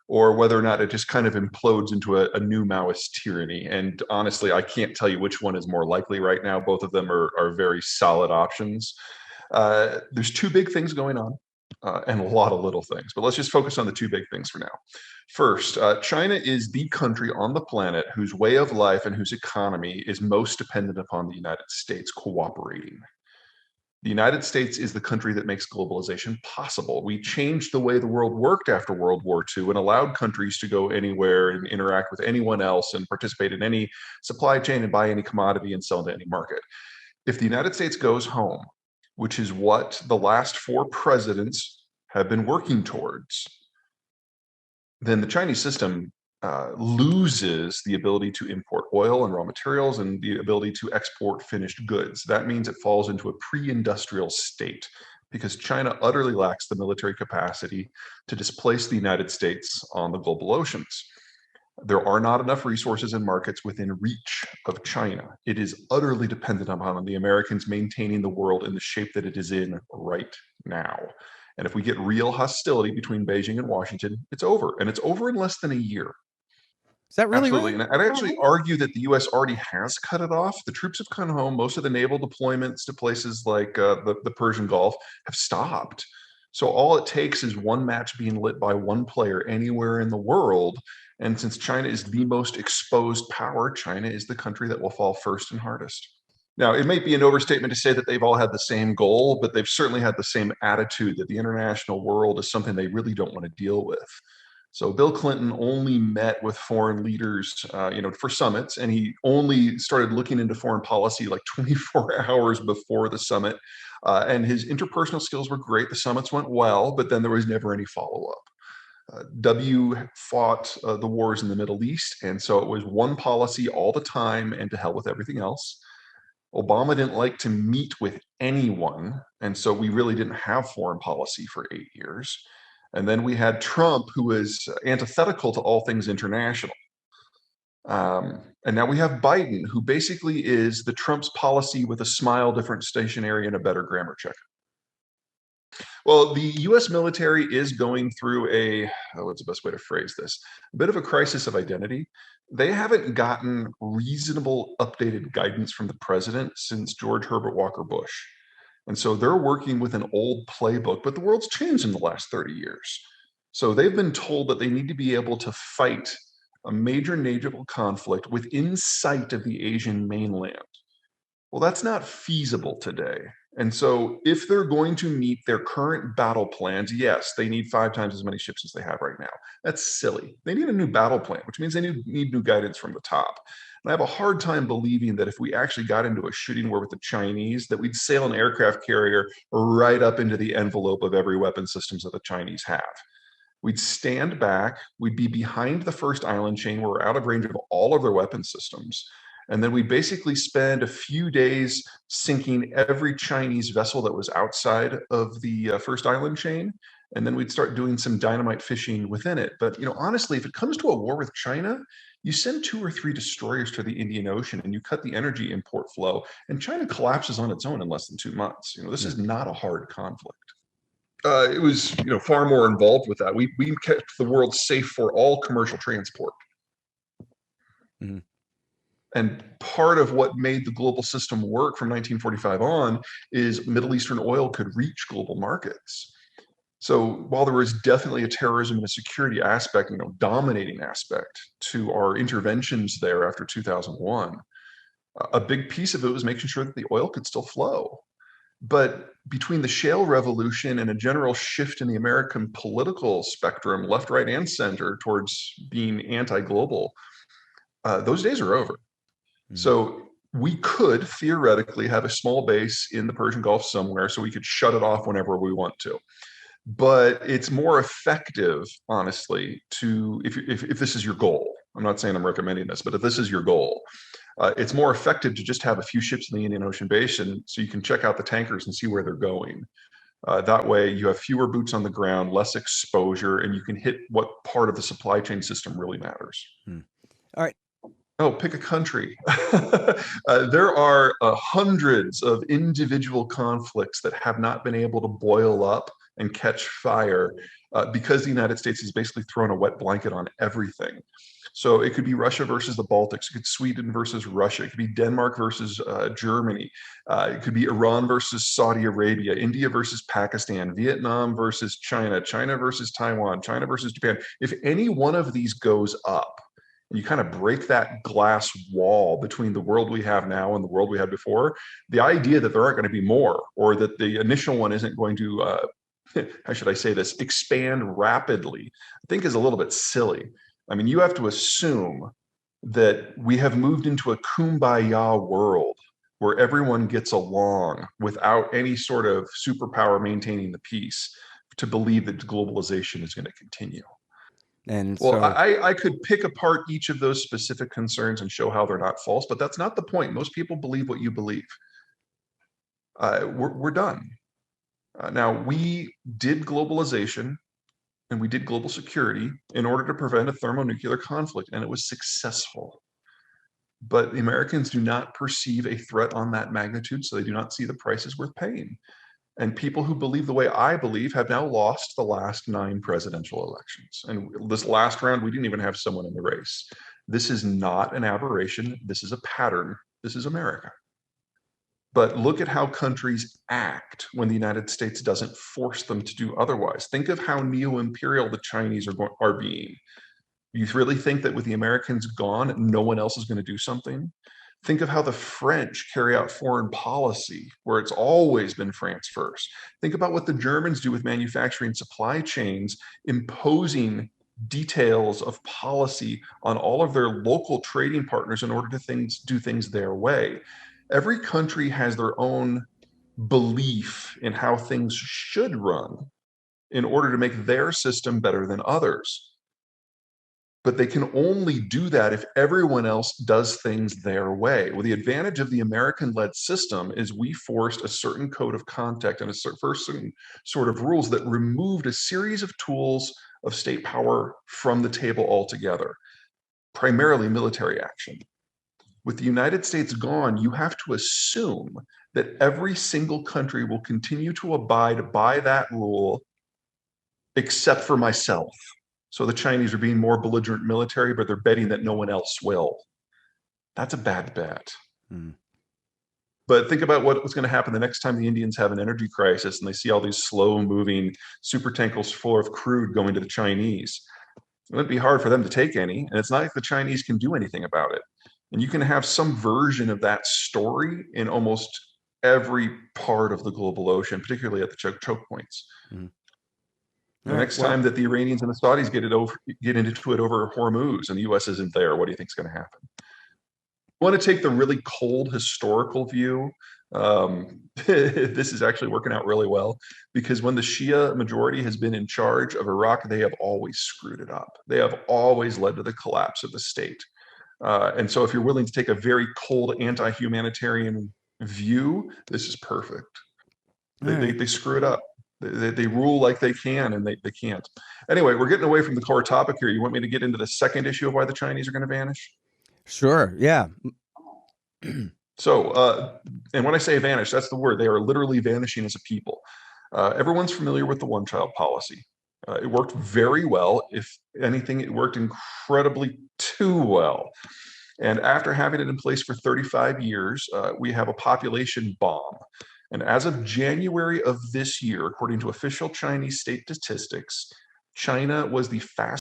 or whether or not it just kind of implodes into a new Maoist tyranny. And honestly, I can't tell you which one is more likely right now. Both of them are very solid options. There's two big things going on. And a lot of little things, but let's just focus on the two big things for now. First, China is the country on the planet whose way of life and whose economy is most dependent upon the United States cooperating. The United States is the country that makes globalization possible. We changed the way the world worked after World War II and allowed countries to go anywhere and interact with anyone else and participate in any supply chain and buy any commodity and sell into any market. If the United States goes home, which is what the last four presidents have been working towards, then the Chinese system loses the ability to import oil and raw materials and the ability to export finished goods. That means it falls into a pre-industrial state because China utterly lacks the military capacity to displace the United States on the global oceans. There are not enough resources and markets within reach of China. It is utterly dependent upon the Americans maintaining the world in the shape that it is in right now. And if we get real hostility between Beijing and Washington, it's over. And it's over in less than a year. Is that really Absolutely. right? And I'd actually argue that the US already has cut it off. The troops have come home. Most of the naval deployments to places like the Persian Gulf have stopped. So all it takes is one match being lit by one player anywhere in the world. And since China is the most exposed power, China is the country that will fall first and hardest. Now, it might be an overstatement to say that they've all had the same goal, but they've certainly had the same attitude that the international world is something they really don't want to deal with. So Bill Clinton only met with foreign leaders, for summits, and he only started looking into foreign policy like 24 hours before the summit. And his interpersonal skills were great. The summits went well, but then there was never any follow-up. W fought the wars in the Middle East, and so it was one policy all the time and to hell with everything else. Obama didn't like to meet with anyone, and so we really didn't have foreign policy for 8 years. And then we had Trump, who was antithetical to all things international. And now we have Biden, who basically is the Trump's policy with a smile, different stationery, and a better grammar check. Well, the US military is going through what's the best way to phrase this? A bit of a crisis of identity. They haven't gotten reasonable updated guidance from the president since George Herbert Walker Bush. And so they're working with an old playbook, but the world's changed in the last 30 years. So they've been told that they need to be able to fight a major naval conflict within sight of the Asian mainland. Well, that's not feasible today. And so if they're going to meet their current battle plans, yes, they need 5 times as many ships as they have right now. That's silly. They need a new battle plan, which means they need new guidance from the top. And I have a hard time believing that if we actually got into a shooting war with the Chinese, that we'd sail an aircraft carrier right up into the envelope of every weapon systems that the Chinese have. We'd stand back, we'd be behind the first island chain where we're out of range of all of their weapon systems. And then we basically spend a few days sinking every Chinese vessel that was outside of the first island chain. And then we'd start doing some dynamite fishing within it. But honestly, if it comes to a war with China, you send 2 or 3 destroyers to the Indian Ocean and you cut the energy import flow, and China collapses on its own in less than 2 months. This is not a hard conflict. It was far more involved with that. We kept the world safe for all commercial transport. Mm-hmm. And part of what made the global system work from 1945 on is Middle Eastern oil could reach global markets. So while there was definitely a terrorism and a security aspect, dominating aspect to our interventions there after 2001, a big piece of it was making sure that the oil could still flow. But between the shale revolution and a general shift in the American political spectrum, left, right, and center, towards being anti-global, those days are over. So we could theoretically have a small base in the Persian Gulf somewhere so we could shut it off whenever we want to. But it's more effective, honestly, if this is your goal. I'm not saying I'm recommending this, but if this is your goal, it's more effective to just have a few ships in the Indian Ocean basin so you can check out the tankers and see where they're going. That way you have fewer boots on the ground, less exposure, and you can hit what part of the supply chain system really matters. All right. Oh, pick a country. There are hundreds of individual conflicts that have not been able to boil up and catch fire because the United States has basically thrown a wet blanket on everything. So it could be Russia versus the Baltics. It could be Sweden versus Russia. It could be Denmark versus Germany. It could be Iran versus Saudi Arabia, India versus Pakistan, Vietnam versus China, China versus Taiwan, China versus Japan. If any one of these goes up, and you kind of break that glass wall between the world we have now and the world we had before, the idea that there aren't going to be more, or that the initial one isn't going to, how should I say this, expand rapidly, I think is a little bit silly. I mean, you have to assume that we have moved into a kumbaya world where everyone gets along without any sort of superpower maintaining the peace to believe that globalization is going to continue. And Well, so, I could pick apart each of those specific concerns and show how they're not false, but that's not the point. Most people believe what you believe. We're done. Now, we did globalization and we did global security in order to prevent a thermonuclear conflict, and it was successful. But the Americans do not perceive a threat on that magnitude, so they do not see the prices worth paying. And people who believe the way I believe have now lost the last 9 presidential elections. And this last round, we didn't even have someone in the race. This is not an aberration. This is a pattern. This is America. But look at how countries act when the United States doesn't force them to do otherwise. Think of how neo-imperial the Chinese are being. You really think that with the Americans gone, no one else is going to do something? Think of how the French carry out foreign policy, where it's always been France first. Think about what the Germans do with manufacturing supply chains, imposing details of policy on all of their local trading partners in order to do things their way. Every country has their own belief in how things should run in order to make their system better than others. But they can only do that if everyone else does things their way. Well, the advantage of the American-led system is we forced a certain code of conduct and a certain sort of rules that removed a series of tools of state power from the table altogether, primarily military action. With the United States gone, you have to assume that every single country will continue to abide by that rule, except for myself. So the Chinese are being more belligerent military, but they're betting that no one else will. That's a bad bet. But think about what's going to happen the next time the Indians have an energy crisis and they see all these slow-moving super tankers full of crude going to the Chinese. It wouldn't be hard for them to take any, and it's not like the Chinese can do anything about it. And you can have some version of that story in almost every part of the global ocean, particularly at the choke points. The next time that the Iranians and the Saudis get into it over Hormuz and the U.S. isn't there, what do you think is going to happen? I want to take the really cold historical view. This is actually working out really well because when the Shia majority has been in charge of Iraq, they have always screwed it up. They have always led to the collapse of the state. And so if you're willing to take a very cold anti-humanitarian view, this is perfect. They screw it up. They rule like they can, and they can't. Anyway, we're getting away from the core topic here. You want me to get into the second issue of why the Chinese are going to vanish? Sure, yeah. So, and when I say vanish, that's the word. They are literally vanishing as a people. Everyone's familiar with the one-child policy. It worked very well. If anything, it worked incredibly too well. And after having it in place for 35 years, we have a population bomb. And as of January of this year, according to official Chinese state statistics, China was the fastest